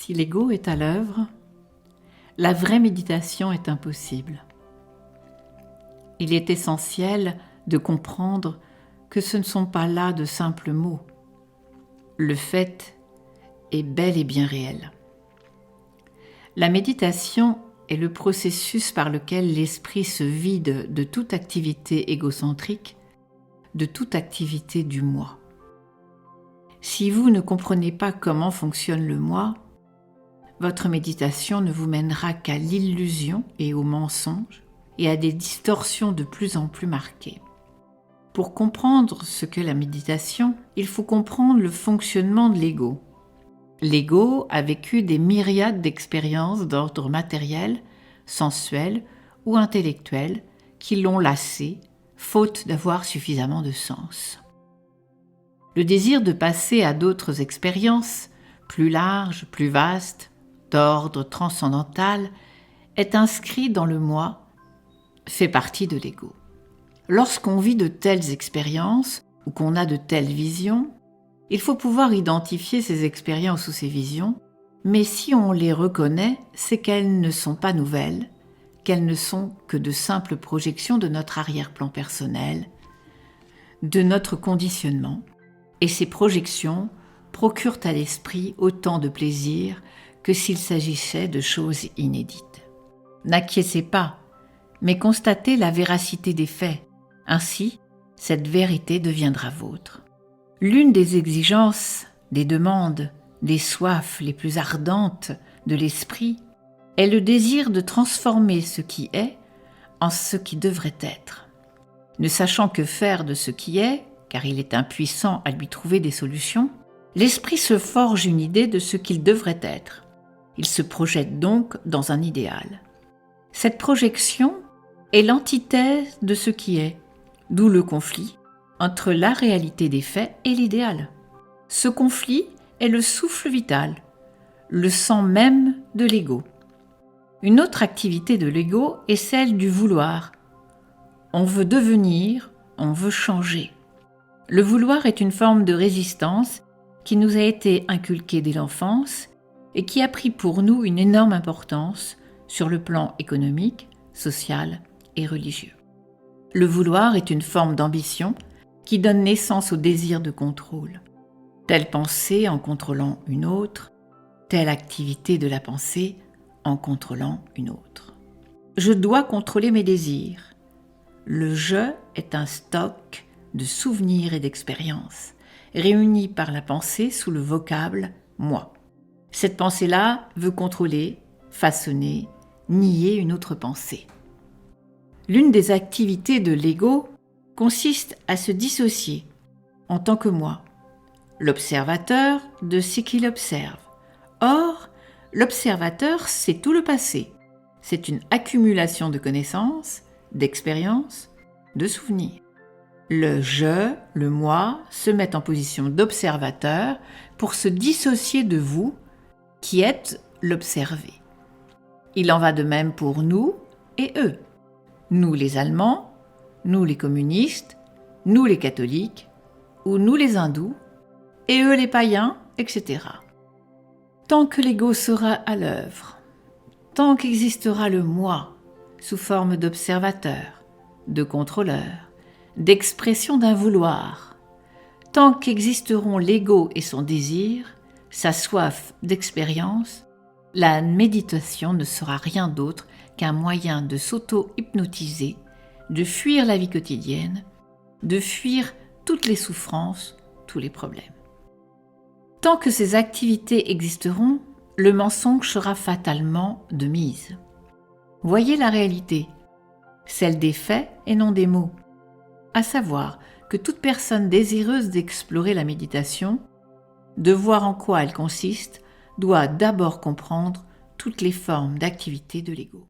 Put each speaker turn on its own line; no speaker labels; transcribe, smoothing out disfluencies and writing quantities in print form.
Si l'ego est à l'œuvre, la vraie méditation est impossible. Il est essentiel de comprendre que ce ne sont pas là de simples mots. Le fait est bel et bien réel. La méditation est le processus par lequel l'esprit se vide de toute activité égocentrique, de toute activité du moi. Si vous ne comprenez pas comment fonctionne le moi, votre méditation ne vous mènera qu'à l'illusion et au mensonge et à des distorsions de plus en plus marquées. Pour comprendre ce qu'est la méditation, il faut comprendre le fonctionnement de l'ego. L'ego a vécu des myriades d'expériences d'ordre matériel, sensuel ou intellectuel qui l'ont lassé, faute d'avoir suffisamment de sens. Le désir de passer à d'autres expériences, plus larges, plus vastes, d'ordre transcendantal, est inscrit dans le moi, fait partie de l'ego. Lorsqu'on vit de telles expériences ou qu'on a de telles visions, il faut pouvoir identifier ces expériences ou ces visions, mais si on les reconnaît, c'est qu'elles ne sont pas nouvelles, qu'elles ne sont que de simples projections de notre arrière-plan personnel, de notre conditionnement, et ces projections procurent à l'esprit autant de plaisir que s'il s'agissait de choses inédites. N'acquiescez pas, mais constatez la véracité des faits. Ainsi, cette vérité deviendra vôtre. L'une des exigences, des demandes, des soifs les plus ardentes de l'esprit est le désir de transformer ce qui est en ce qui devrait être. Ne sachant que faire de ce qui est, car il est impuissant à lui trouver des solutions, l'esprit se forge une idée de ce qu'il devrait être. Il se projette donc dans un idéal. Cette projection est l'antithèse de ce qui est, d'où le conflit entre la réalité des faits et l'idéal. Ce conflit est le souffle vital, le sang même de l'ego. Une autre activité de l'ego est celle du vouloir. On veut devenir, on veut changer. Le vouloir est une forme de résistance qui nous a été inculquée dès l'enfance et qui a pris pour nous une énorme importance sur le plan économique, social et religieux. Le vouloir est une forme d'ambition qui donne naissance au désir de contrôle. Telle pensée en contrôlant une autre, telle activité de la pensée en contrôlant une autre. Je dois contrôler mes désirs. Le « je » est un stock de souvenirs et d'expériences, réunis par la pensée sous le vocable « moi ». Cette pensée-là veut contrôler, façonner, nier une autre pensée. L'une des activités de l'ego consiste à se dissocier, en tant que moi, l'observateur de ce qu'il observe. Or, l'observateur, c'est tout le passé. C'est une accumulation de connaissances, d'expériences, de souvenirs. Le « je », le « moi » se met en position d'observateur pour se dissocier de vous, qui êtes l'observé. Il en va de même pour nous et eux. Nous les Allemands, nous les communistes, nous les catholiques, ou nous les hindous, et eux les païens, etc. Tant que l'ego sera à l'œuvre, tant qu'existera le moi sous forme d'observateur, de contrôleur, d'expression d'un vouloir, tant qu'existeront l'ego et son désir, sa soif d'expérience, la méditation ne sera rien d'autre qu'un moyen de s'auto-hypnotiser, de fuir la vie quotidienne, de fuir toutes les souffrances, tous les problèmes. Tant que ces activités existeront, le mensonge sera fatalement de mise. Voyez la réalité, celle des faits et non des mots, à savoir que toute personne désireuse d'explorer la méditation, de voir en quoi elle consiste, doit d'abord comprendre toutes les formes d'activité de l'ego.